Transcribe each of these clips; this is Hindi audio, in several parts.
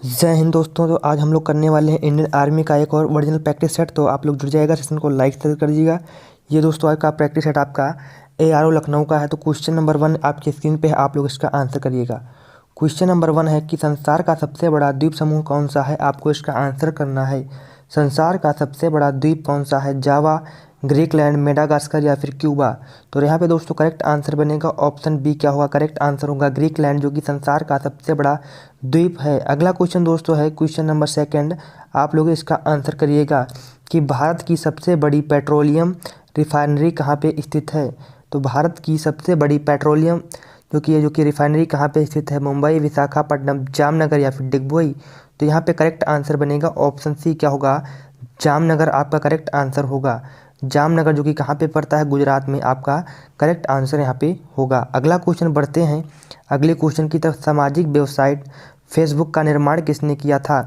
जय हिंद दोस्तों। तो आज हम लोग करने वाले हैं इंडियन आर्मी का एक और ओरिजिनल प्रैक्टिस सेट। तो आप लोग जुड़ जाएगा, सेशन को लाइक शेयर कर दीजिएगा। ये दोस्तों आज का प्रैक्टिस सेट आपका ARO लखनऊ का है। तो क्वेश्चन नंबर 1 आपकी स्क्रीन पे है, आप लोग इसका आंसर करिएगा। क्वेश्चन नंबर 1 है कि संसार का सबसे बड़ा द्वीप समूह कौन सा है, आपको इसका आंसर करना है। संसार का सबसे बड़ा द्वीप कौन सा है, जावा, ग्रीकलैंड, मेडागास्कर या फिर क्यूबा। तो यहाँ पे दोस्तों करेक्ट आंसर बनेगा ऑप्शन बी। क्या होगा करेक्ट आंसर होगा ग्रीकलैंड, जो कि संसार का सबसे बड़ा द्वीप है। अगला क्वेश्चन दोस्तों है क्वेश्चन नंबर 2, आप लोग इसका आंसर करिएगा कि भारत की सबसे बड़ी पेट्रोलियम रिफाइनरी कहाँ पे स्थित है। तो भारत की सबसे बड़ी पेट्रोलियम जो कि रिफाइनरी कहाँ पे स्थित है, मुंबई, विशाखापट्टनम, जामनगर या फिर डिगबोई। तो यहाँ पे करेक्ट आंसर बनेगा ऑप्शन सी। क्या होगा जामनगर आपका करेक्ट आंसर होगा। जामनगर जो कि कहाँ पे पड़ता है, गुजरात में, आपका करेक्ट आंसर यहाँ पे होगा। अगला क्वेश्चन बढ़ते हैं अगले क्वेश्चन की तरफ। सामाजिक वेबसाइट फेसबुक का निर्माण किसने किया था।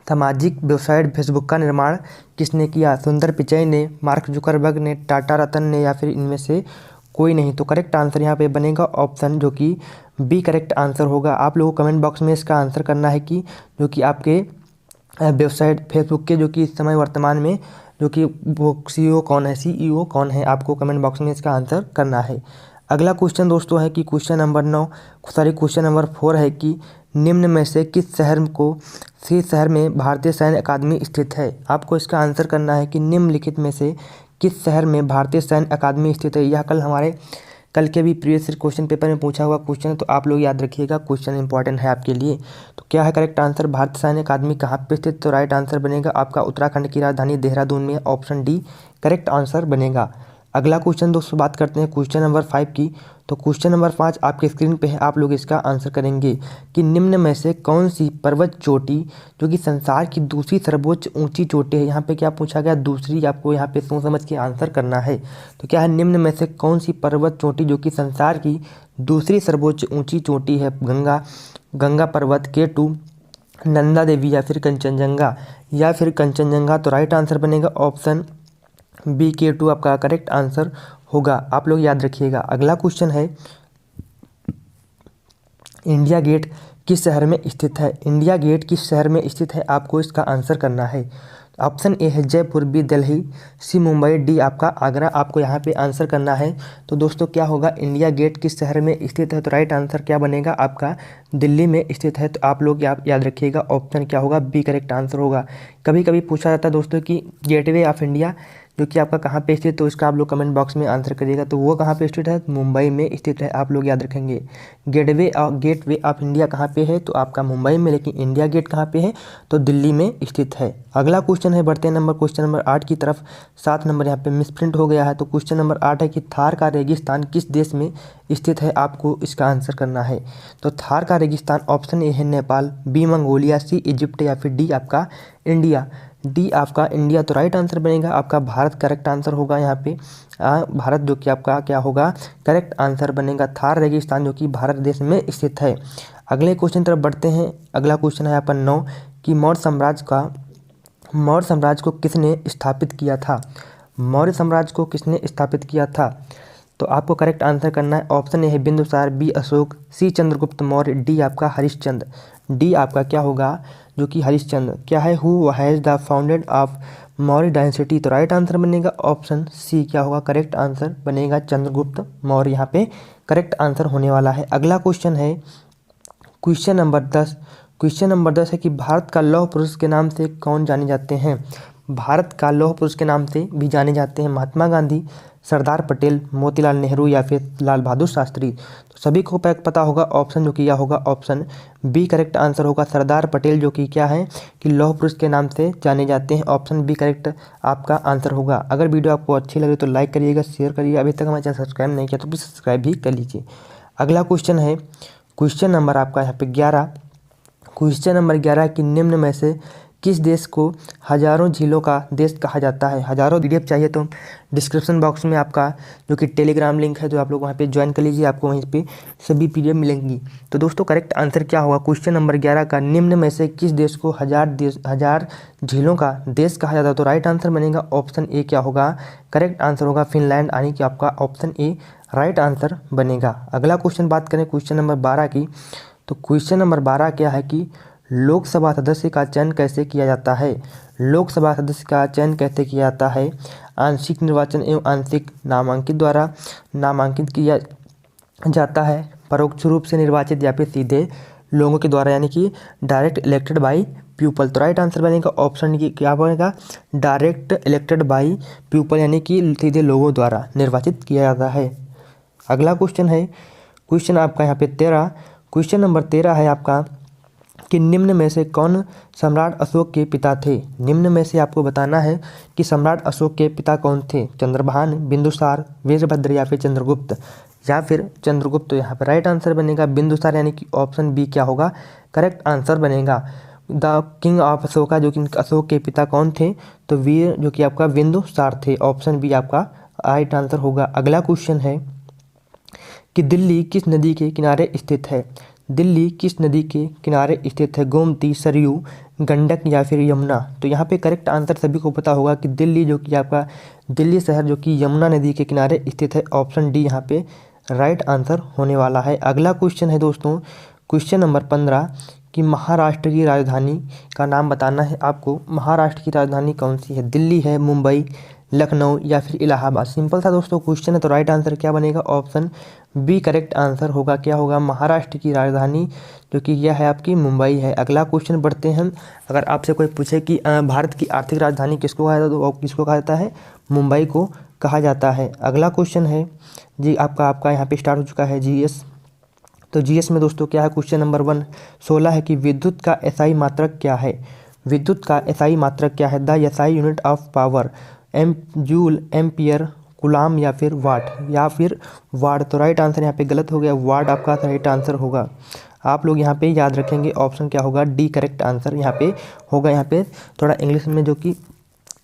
सामाजिक वेबसाइट फेसबुक का निर्माण किसने किया, सुंदर पिचई ने, मार्क जुकरबर्ग ने, टाटा रतन ने या फिर इनमें से कोई नहीं। तो करेक्ट आंसर यहाँ पे बनेगा ऑप्शन जो कि बी करेक्ट आंसर होगा। आप लोगों को कमेंट बॉक्स में इसका आंसर करना है कि जो कि आपके वेबसाइट फेसबुक के जो कि इस समय वर्तमान में जो कि वो CEO कौन है, आपको कमेंट बॉक्स में इसका आंसर करना है। अगला क्वेश्चन दोस्तों है कि क्वेश्चन नंबर 4 है कि निम्न में से किस शहर में भारतीय सैन्य अकादमी स्थित है। आपको इसका आंसर करना है कि निम्नलिखित में से किस शहर में भारतीय सैन्य अकादमी स्थित है। यह कल के भी प्रीवियस क्वेश्चन पेपर में पूछा हुआ क्वेश्चन है, तो आप लोग याद रखिएगा, क्वेश्चन इंपॉर्टेंट है आपके लिए। तो क्या है करेक्ट आंसर, भारतीय सैन्य अकादमी कहाँ पे स्थित। तो राइट आंसर बनेगा आपका उत्तराखंड की राजधानी देहरादून में, ऑप्शन डी करेक्ट आंसर बनेगा। अगला क्वेश्चन दोस्तों बात करते हैं क्वेश्चन नंबर 5 की। तो क्वेश्चन नंबर 5 आपके स्क्रीन पे है, आप लोग इसका आंसर करेंगे कि निम्न में से कौन सी पर्वत चोटी जो कि संसार की दूसरी सर्वोच्च ऊंची चोटी है। यहाँ पे क्या पूछा गया, दूसरी, आपको यहाँ पे सोच समझ के आंसर करना है। तो क्या है निम्न में से कौन सी पर्वत चोटी जो कि संसार की दूसरी सर्वोच्च ऊंची चोटी है, गंगा पर्वत, K2, नंदा देवी या फिर कंचनजंगा। तो राइट आंसर बनेगा ऑप्शन बी K2 आपका करेक्ट आंसर होगा। आप लोग याद रखिएगा। अगला क्वेश्चन है इंडिया गेट किस शहर में स्थित है। इंडिया गेट किस शहर में स्थित है, आपको इसका आंसर करना है। ऑप्शन ए है जयपुर, बी दिल्ली, सी मुंबई, डी आपका आगरा। आपको यहाँ पे आंसर करना है। तो दोस्तों क्या होगा इंडिया गेट किस शहर में स्थित है। तो राइट आंसर क्या बनेगा आपका दिल्ली में स्थित है। तो आप लोग याद रखिएगा, ऑप्शन क्या होगा बी करेक्ट आंसर होगा। कभी कभी पूछा जाता है दोस्तों कि गेटवे ऑफ इंडिया जो कि आपका कहाँ पे स्थित, तो इसका आप लोग कमेंट बॉक्स में आंसर करिएगा। तो वो कहाँ पे स्थित है, मुंबई में स्थित है। आप लोग याद रखेंगे गेटवे ऑफ इंडिया कहाँ पे है, तो आपका मुंबई में, लेकिन इंडिया गेट कहाँ पे है, तो दिल्ली में स्थित है। अगला क्वेश्चन है बढ़ते हैं क्वेश्चन नंबर 8 की तरफ। 7 नंबर यहाँ पे मिसप्रिंट हो गया है। तो क्वेश्चन नंबर 8 है कि थार का रेगिस्तान किस देश में स्थित है, आपको इसका आंसर करना है। तो थार का रेगिस्तान ऑप्शन ए है नेपाल, बी मंगोलिया, सी इजिप्ट या फिर डी आपका इंडिया। डी आपका इंडिया। तो राइट आंसर बनेगा आपका भारत करेक्ट आंसर होगा। यहाँ पे भारत जो कि आपका क्या होगा करेक्ट आंसर बनेगा, थार रेगिस्तान जो कि भारत देश में स्थित है। अगले क्वेश्चन तरफ बढ़ते हैं। अगला क्वेश्चन है अपन 9 कि मौर्य साम्राज्य को किसने स्थापित किया था। मौर्य साम्राज्य को किसने स्थापित किया था। तो आपको करेक्ट आंसर करना है। ऑप्शन ए है बिंदुसार, बी अशोक, सी चंद्रगुप्त मौर्य, डी आपका हरिश्चंद्र। डी आपका क्या होगा जो कि हरिश्चंद्र। क्या है who has the founded of Maurya dynasty. तो राइट आंसर बनेगा ऑप्शन सी। क्या होगा करेक्ट आंसर बनेगा चंद्रगुप्त मौर्य, यहाँ पे करेक्ट आंसर होने वाला है। अगला क्वेश्चन है क्वेश्चन नंबर 10। क्वेश्चन नंबर 10 है कि भारत का लौह पुरुष के नाम से कौन जाने जाते हैं। भारत का लौह पुरुष के नाम से भी जाने जाते हैं महात्मा गांधी, सरदार पटेल, मोतीलाल नेहरू या फिर लाल बहादुर शास्त्री। तो सभी को पता होगा ऑप्शन जो किया होगा ऑप्शन बी करेक्ट आंसर होगा। सरदार पटेल जो कि क्या है कि लौह पुरुष के नाम से जाने जाते हैं, ऑप्शन बी करेक्ट आपका आंसर होगा। अगर वीडियो आपको अच्छी लगे तो लाइक करिएगा, शेयर करिएगा। अभी तक हमारे चैनल सब्सक्राइब नहीं किया तो प्लीज़ सब्सक्राइब भी कर लीजिए। अगला क्वेश्चन है क्वेश्चन नंबर आपका यहाँ पे 11। क्वेश्चन नंबर 11 कि निम्न में से किस देश को हजारों झीलों का देश कहा जाता है। हजारों PDF चाहिए तो डिस्क्रिप्शन बॉक्स में आपका जो कि टेलीग्राम लिंक है, जो आप लोग वहाँ पे ज्वाइन कर लीजिए, आपको वहीं पे सभी PDF मिलेंगी। तो दोस्तों करेक्ट आंसर क्या होगा क्वेश्चन नंबर 11 का, निम्न में से किस देश को हजार झीलों का देश कहा जाता है। तो राइट आंसर बनेगा ऑप्शन ए। क्या होगा करेक्ट आंसर होगा फिनलैंड, यानी कि आपका ऑप्शन ए राइट आंसर बनेगा। अगला क्वेश्चन बात करें क्वेश्चन नंबर 12 की। तो क्वेश्चन नंबर 12 क्या है कि लोकसभा सदस्य का चयन कैसे किया जाता है? लोकसभा सदस्य का चयन कैसे किया जाता है? आंशिक निर्वाचन एवं आंशिक नामांकित द्वारा नामांकित किया जाता है, परोक्ष रूप से निर्वाचित या फिर सीधे लोगों के द्वारा यानी कि डायरेक्ट इलेक्टेड बाई पीपल। तो राइट आंसर बनेगा ऑप्शन की क्या बनेगा? डायरेक्ट इलेक्टेड बाई पीपल यानी कि सीधे लोगों द्वारा निर्वाचित किया जाता है। अगला क्वेश्चन है क्वेश्चन आपका यहाँ पे 13, क्वेश्चन नंबर 13 है आपका कि निम्न में से कौन सम्राट अशोक के पिता थे? निम्न में से आपको बताना है कि सम्राट अशोक के पिता कौन थे? चंद्रभान, बिंदुसार, वीरभद्र या फिर चंद्रगुप्त या फिर चंद्रगुप्त। तो यहाँ पर राइट आंसर बनेगा बिंदुसार यानी कि ऑप्शन बी क्या होगा? करेक्ट आंसर बनेगा। द किंग ऑफ अशोका जो कि अशोक के पिता कौन थे? तो वीर जो कि आपका बिंदुसार थे। ऑप्शन बी आपका राइट आंसर होगा। अगला क्वेश्चन है कि दिल्ली किस नदी के किनारे स्थित है? दिल्ली किस नदी के किनारे स्थित है? गोमती, सरयू, गंडक या फिर यमुना। तो यहाँ पे करेक्ट आंसर सभी को पता होगा कि दिल्ली जो कि आपका दिल्ली शहर जो कि यमुना नदी के किनारे स्थित है। ऑप्शन डी यहाँ पे राइट आंसर होने वाला है। अगला क्वेश्चन है दोस्तों क्वेश्चन नंबर 15 कि महाराष्ट्र की राजधानी का नाम बताना है आपको। महाराष्ट्र की राजधानी कौन सी है? दिल्ली है, मुंबई, लखनऊ या फिर इलाहाबाद। सिंपल सा दोस्तों क्वेश्चन है, तो राइट आंसर क्या बनेगा? ऑप्शन बी करेक्ट आंसर होगा। क्या होगा? महाराष्ट्र की राजधानी जो कि यह है आपकी मुंबई है। अगला क्वेश्चन बढ़ते हैं। अगर आपसे कोई पूछे कि भारत की आर्थिक राजधानी किसको कहा जाता है, तो किसको कहा जाता है? मुंबई को कहा जाता है। अगला क्वेश्चन है जी आपका यहाँ पे स्टार्ट हो चुका है जीएस। तो जीएस में दोस्तों क्या है? क्वेश्चन नंबर 16 है कि विद्युत का एसआई मात्रक क्या है? विद्युत का एसआई मात्रक क्या है? The SI unit of power, joule, ampere, coulomb या फिर वाट। तो राइट आंसर यहाँ पे गलत हो गया, वाट आपका राइट आंसर होगा। आप लोग यहाँ पे याद रखेंगे ऑप्शन क्या होगा? डी करेक्ट आंसर यहाँ पे होगा। यहाँ पे थोड़ा इंग्लिश में जो कि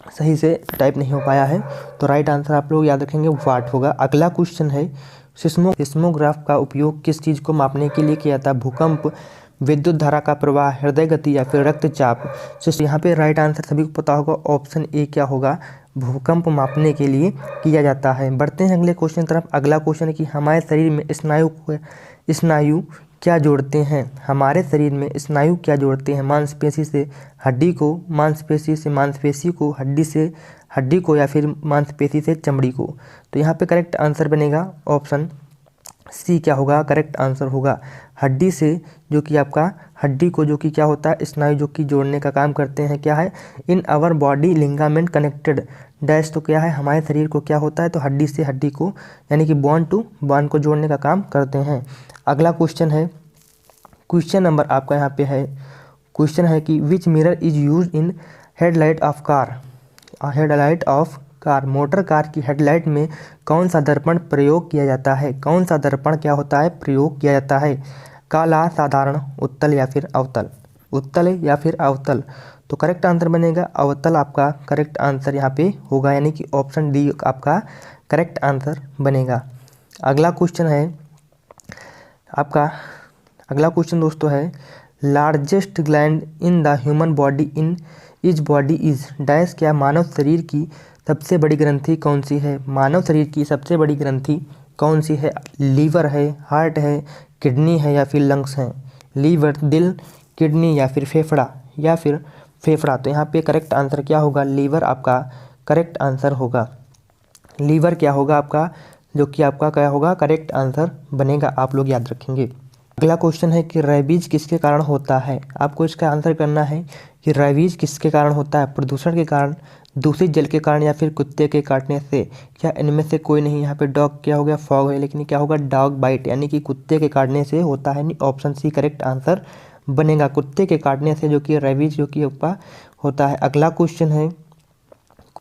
सही से टाइप नहीं हो पाया है, तो राइट आंसर आप लोग याद रखेंगे वाट होगा। अगला क्वेश्चन है सिस्मोग्राफ का उपयोग किस चीज़ को मापने के लिए किया जाता है? भूकंप, विद्युत धारा का प्रवाह, हृदय गति या फिर रक्तचाप। यहाँ पे राइट आंसर सभी को पता होगा, ऑप्शन ए क्या होगा? भूकंप मापने के लिए किया जाता है। बढ़ते हैं अगले क्वेश्चन तरफ। अगला क्वेश्चन है कि हमारे शरीर में स्नायु क्या जोड़ते हैं? हमारे शरीर में स्नायु क्या जोड़ते हैं? मांसपेशी से हड्डी को, मांसपेशी से मांसपेशी को, हड्डी से हड्डी को या फिर मांसपेशी से चमड़ी को। तो यहाँ पे करेक्ट आंसर बनेगा ऑप्शन सी क्या होगा? करेक्ट आंसर होगा। हड्डी से जो कि आपका हड्डी को जो कि क्या होता है? स्नायु जो कि जोड़ने का काम करते हैं। क्या है? In our body ligament connected dash. तो क्या है? हमारे शरीर को क्या होता है? तो हड्डी से हड्डी को यानी कि बॉन्ड टू बॉन्ड को जोड़ने का काम करते हैं। अगला क्वेश्चन है क्वेश्चन नंबर आपका यहाँ पे है क्वेश्चन है कि विच mirror is use in headlight of car? Headlight of car, motor car की हेडलाइट में कौन सा दर्पण प्रयोग किया जाता है? कौन सा दर्पण क्या होता है? प्रयोग किया जाता है। काला, साधारण, उत्तल या फिर अवतल? उत्तल या फिर अवतल। तो करेक्ट आंसर बनेगा अवतल आपका करेक्ट आंसर यहाँ पे होगा, यानी कि ऑप्शन डी आपका करेक्ट आंसर बनेगा। अगला क्वेश्चन है आपका अगला क्वेश्चन दोस्तों है largest gland in the human body is dash. क्या मानव शरीर की सबसे बड़ी ग्रंथि कौन सी है? मानव शरीर की सबसे बड़ी ग्रंथि कौन सी है? लीवर है, हार्ट है, किडनी है या फिर लंग्स हैं? लीवर, दिल, किडनी या फिर फेफड़ा। तो यहाँ पे करेक्ट आंसर क्या होगा? लीवर आपका करेक्ट आंसर होगा। लीवर क्या होगा आपका? जो कि आपका क्या होगा? करेक्ट आंसर बनेगा। आप लोग याद रखेंगे। अगला क्वेश्चन है कि रेबीज किसके कारण होता है? आपको इसका आंसर करना है कि रेबीज किसके कारण होता है? प्रदूषण के कारण, दूषित जल के कारण या फिर कुत्ते के काटने से? क्या इनमें से कोई नहीं? यहाँ पे डॉग क्या हो गया? फॉग है, लेकिन क्या होगा? डॉग बाइट यानी कि कुत्ते के काटने से होता है। ऑप्शन सी करेक्ट आंसर बनेगा। कुत्ते के काटने से जो कि रेबीज जो कि होता है। अगला क्वेश्चन है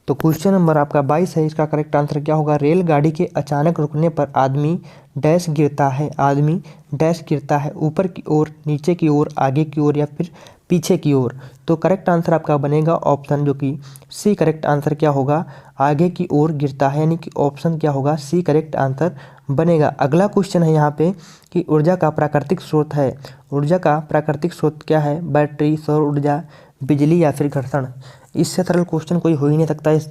तो क्वेश्चन नंबर आपका 22 है। इसका करेक्ट आंसर क्या होगा? रेलगाड़ी के अचानक रुकने पर आदमी डैश गिरता है। आदमी डैश गिरता है, ऊपर की ओर, नीचे की ओर, आगे की ओर या फिर पीछे की ओर। तो करेक्ट आंसर आपका बनेगा ऑप्शन जो कि सी करेक्ट आंसर क्या होगा? आगे की ओर गिरता है, यानी कि ऑप्शन क्या होगा? सी करेक्ट आंसर बनेगा। अगला क्वेश्चन है यहाँ पे कि ऊर्जा का प्राकृतिक स्रोत है। ऊर्जा का प्राकृतिक स्रोत क्या है? बैटरी, सौर ऊर्जा, बिजली या फिर घर्षण। इससे सरल क्वेश्चन कोई हो ही नहीं सकता इस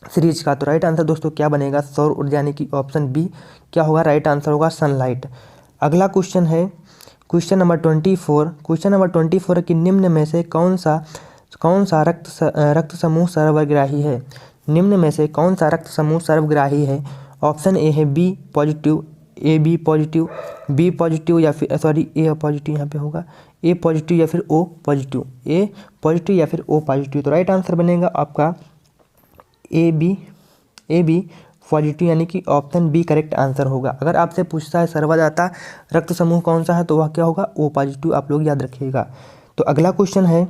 सीरीज का। तो राइट आंसर दोस्तों क्या बनेगा? सौर ऊर्जा, यानी कि ऑप्शन बी क्या होगा? राइट आंसर होगा सनलाइट। अगला क्वेश्चन है क्वेश्चन नंबर 24 कि निम्न में से कौन सा रक्त समूह सर्वग्राही है। निम्न में से कौन सा रक्त समूह सर्वग्राही है। ऑप्शन ए है बी पॉजिटिव, बी पॉजिटिव या फिर ए पॉजिटिव यहाँ पे होगा, ए पॉजिटिव या फिर ओ पॉजिटिव, ए पॉजिटिव या फिर ओ पॉजिटिव। तो राइट आंसर बनेगा आपका ए बी पॉजिटिव, यानी कि ऑप्शन बी करेक्ट आंसर होगा। अगर आपसे पूछता है सर्वदाता रक्त समूह कौन सा है तो वह क्या होगा, ओ पॉजिटिव, आप लोग याद रखिएगा। तो अगला क्वेश्चन है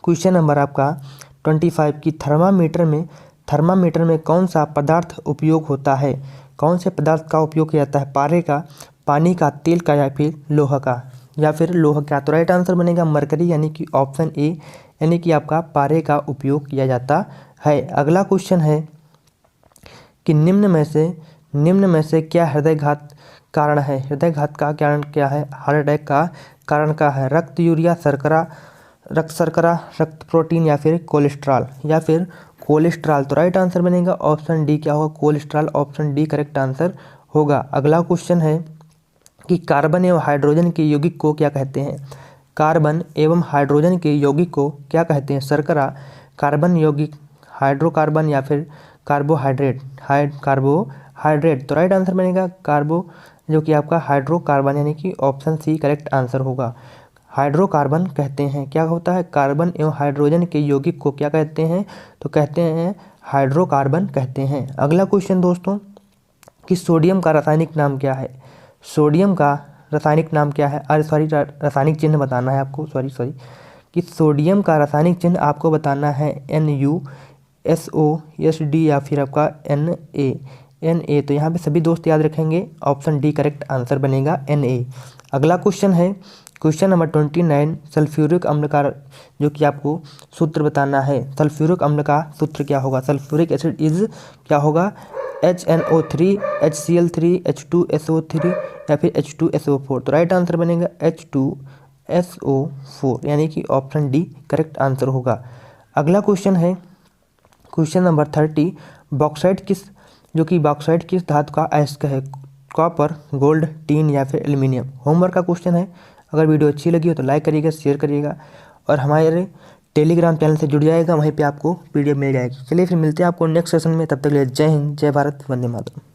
क्वेश्चन नंबर आपका 25 की थर्मामीटर में कौन सा पदार्थ उपयोग होता है। कौन से पदार्थ का उपयोग किया जाता है, पारे का, पानी का, तेल का या फिर लोहा का, या फिर लोहा का। तो राइट आंसर बनेगा मरकरी, यानी कि ऑप्शन ए, यानी कि आपका पारे का उपयोग किया जाता है। अगला क्वेश्चन है कि निम्न में से क्या हृदयघात कारण है। हृदयघात का कारण क्या है, हार्ट अटैक का कारण क्या है। रक्त यूरिया, रक्त शर्करा, रक्त प्रोटीन या फिर कोलेस्ट्रॉल। तो राइट आंसर बनेगा ऑप्शन डी, क्या होगा, cholesterol. Option D correct answer होगा। अगला क्वेश्चन है कि कार्बन एवं हाइड्रोजन के यौगिक को क्या कहते हैं। कार्बन एवं हाइड्रोजन के यौगिक को क्या कहते हैं। शर्करा, कार्बन यौगिक, हाइड्रोकार्बन या फिर कार्बोहाइड्रेट। तो राइट आंसर बनेगा जो कि आपका हाइड्रोकार्बन, यानी कि ऑप्शन सी करेक्ट आंसर होगा। हाइड्रोकार्बन कहते हैं, क्या होता है, कार्बन एवं हाइड्रोजन के यौगिक को क्या कहते हैं, तो कहते हैं हाइड्रोकार्बन कहते हैं। अगला क्वेश्चन दोस्तों कि सोडियम का रासायनिक नाम क्या है। सोडियम का रासायनिक नाम क्या है, रासायनिक चिन्ह बताना है आपको, कि सोडियम का रासायनिक चिन्ह आपको बताना है NuSOSD या फिर आपका Na। तो यहाँ पे सभी दोस्त याद रखेंगे, ऑप्शन डी करेक्ट आंसर बनेगा Na। अगला क्वेश्चन है क्वेश्चन नंबर 29, सल्फ्यूरिक अम्ल का जो कि आपको सूत्र बताना है। सल्फ्यूरिक अम्ल का सूत्र क्या होगा। सल्फ्यूरिक एसिड इज क्या होगा, HNO3, HCl3, H2SO3 या फिर H2SO4। तो राइट आंसर बनेगा H2SO4, यानी कि ऑप्शन डी करेक्ट आंसर होगा। अगला क्वेश्चन है क्वेश्चन नंबर 30, बॉक्साइट किस धातु का अयस्क है। कॉपर, गोल्ड, टीन या फिर एल्यूमिनियम। होमवर्क का क्वेश्चन है। अगर वीडियो अच्छी लगी हो तो लाइक करिएगा, शेयर करिएगा और हमारे टेलीग्राम चैनल से जुड़ जाएगा, वहीं पे आपको PDF मिल जाएगी। चलिए फिर मिलते हैं आपको नेक्स्ट सेशन में, तब तक के लिए जय हिंद, जय भारत, वंदे मातरम।